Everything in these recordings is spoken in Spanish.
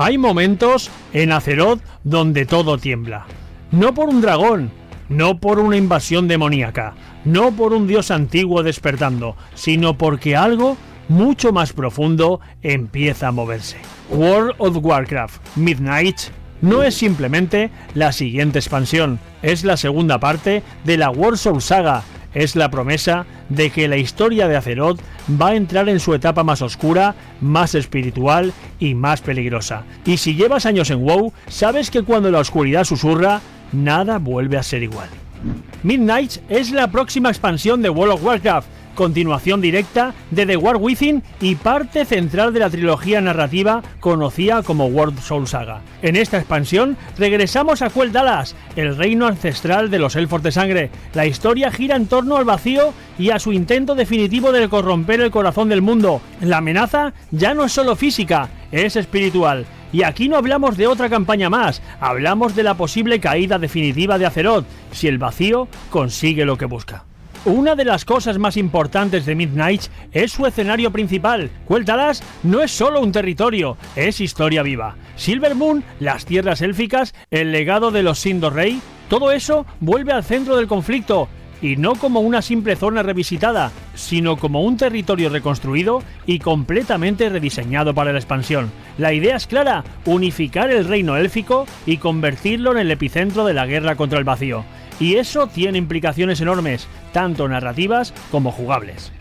Hay momentos en Azeroth donde todo tiembla. No por un dragón, no por una invasión demoníaca, no por un dios antiguo despertando, sino porque algo mucho más profundo empieza a moverse. World of Warcraft Midnight no es simplemente la siguiente expansión, es la segunda parte de la Warsoul Saga. Es la promesa de que la historia de Azeroth va a entrar en su etapa más oscura, más espiritual y más peligrosa. Y si llevas años en WoW, sabes que cuando la oscuridad susurra, nada vuelve a ser igual. Midnight es la próxima expansión de World of Warcraft, continuación directa de The War Within y parte central de la trilogía narrativa conocida como Warsoul Saga. En esta expansión regresamos a Quel'Thalas, el reino ancestral de los elfos de sangre. La historia gira en torno al vacío y a su intento definitivo de corromper el corazón del mundo. La amenaza ya no es solo física, es espiritual. Y aquí no hablamos de otra campaña más, hablamos de la posible caída definitiva de Azeroth, si el vacío consigue lo que busca. Una de las cosas más importantes de Midnight es su escenario principal. Quel'Thalas no es solo un territorio, es historia viva. Silvermoon, las tierras élficas, el legado de los Sindorrey, todo eso vuelve al centro del conflicto. Y no como una simple zona revisitada, sino como un territorio reconstruido y completamente rediseñado para la expansión. La idea es clara, unificar el reino élfico y convertirlo en el epicentro de la guerra contra el vacío. Y eso tiene implicaciones enormes, tanto narrativas como jugables.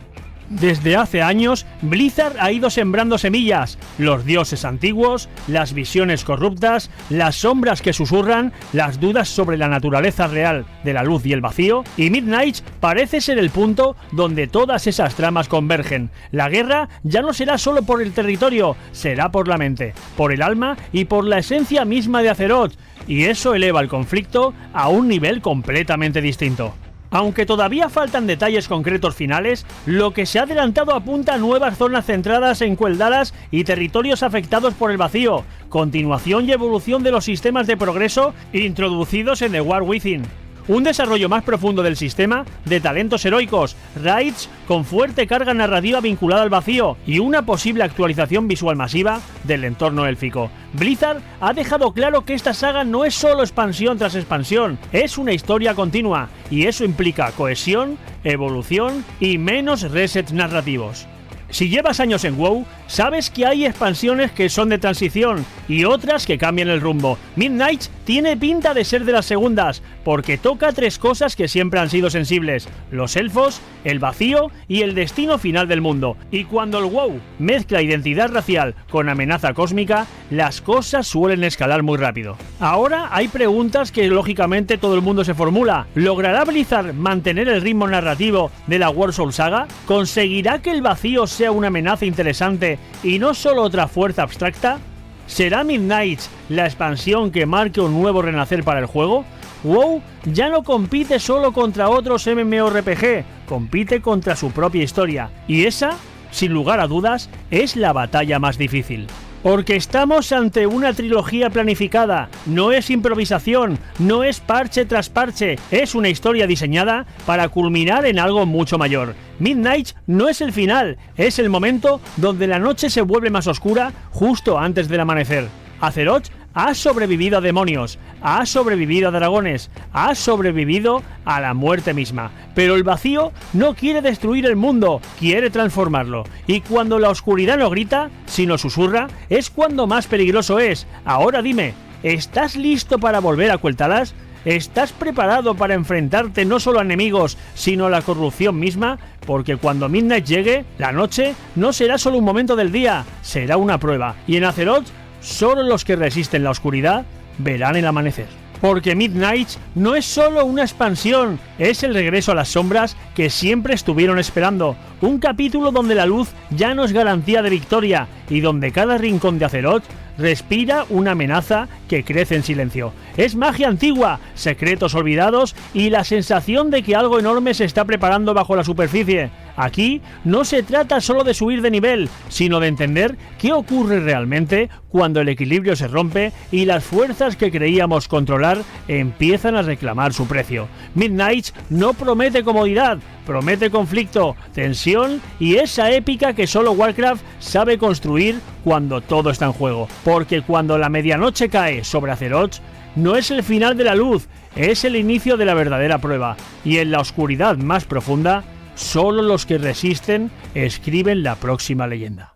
Desde hace años, Blizzard ha ido sembrando semillas, los dioses antiguos, las visiones corruptas, las sombras que susurran, las dudas sobre la naturaleza real de la luz y el vacío, y Midnight parece ser el punto donde todas esas tramas convergen. La guerra ya no será solo por el territorio, será por la mente, por el alma y por la esencia misma de Azeroth, y eso eleva el conflicto a un nivel completamente distinto. Aunque todavía faltan detalles concretos finales, lo que se ha adelantado apunta a nuevas zonas centradas en Quel'Thalas y territorios afectados por el vacío, continuación y evolución de los sistemas de progreso introducidos en The War Within. Un desarrollo más profundo del sistema, de talentos heroicos, raids con fuerte carga narrativa vinculada al vacío y una posible actualización visual masiva del entorno élfico. Blizzard ha dejado claro que esta saga no es solo expansión tras expansión, es una historia continua, y eso implica cohesión, evolución y menos resets narrativos. Si llevas años en WoW, sabes que hay expansiones que son de transición y otras que cambian el rumbo. Midnight tiene pinta de ser de las segundas, porque toca tres cosas que siempre han sido sensibles: los elfos, el vacío y el destino final del mundo. Y cuando el WoW mezcla identidad racial con amenaza cósmica, las cosas suelen escalar muy rápido. Ahora hay preguntas que lógicamente todo el mundo se formula. ¿Logrará Blizzard mantener el ritmo narrativo de la Warsoul Saga? ¿Conseguirá que el vacío sea una amenaza interesante y no solo otra fuerza abstracta? ¿Será Midnight la expansión que marque un nuevo renacer para el juego? WoW ya no compite solo contra otros MMORPG, compite contra su propia historia, y esa, sin lugar a dudas, es la batalla más difícil. Porque estamos ante una trilogía planificada, no es improvisación, no es parche tras parche, es una historia diseñada para culminar en algo mucho mayor. Midnight no es el final, es el momento donde la noche se vuelve más oscura justo antes del amanecer. Azeroth ha sobrevivido a demonios, ha sobrevivido a dragones, ha sobrevivido a la muerte misma. Pero el vacío no quiere destruir el mundo, quiere transformarlo. Y cuando la oscuridad no grita, sino susurra, es cuando más peligroso es. Ahora dime, ¿estás listo para volver a Quel'Thalas? ¿Estás preparado para enfrentarte no solo a enemigos, sino a la corrupción misma? Porque cuando Midnight llegue, la noche no será solo un momento del día, será una prueba. Y en Azeroth, solo los que resisten la oscuridad verán el amanecer. Porque Midnight no es solo una expansión, es el regreso a las sombras que siempre estuvieron esperando. Un capítulo donde la luz ya no es garantía de victoria y donde cada rincón de Azeroth respira una amenaza que crece en silencio. Es magia antigua, secretos olvidados y la sensación de que algo enorme se está preparando bajo la superficie. Aquí no se trata solo de subir de nivel, sino de entender qué ocurre realmente cuando el equilibrio se rompe y las fuerzas que creíamos controlar empiezan a reclamar su precio. Midnights no promete comodidad, promete conflicto, tensión y esa épica que solo Warcraft sabe construir cuando todo está en juego. Porque cuando la medianoche cae sobre Azeroth, no es el final de la luz, es el inicio de la verdadera prueba. Y en la oscuridad más profunda, solo los que resisten escriben la próxima leyenda.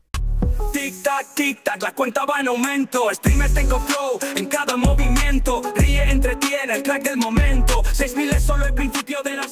Tic tac, la cuenta va en aumento. Streamer tengo flow en cada movimiento. Ríe, entretiene, el crack del momento. 6000 es solo el principio de las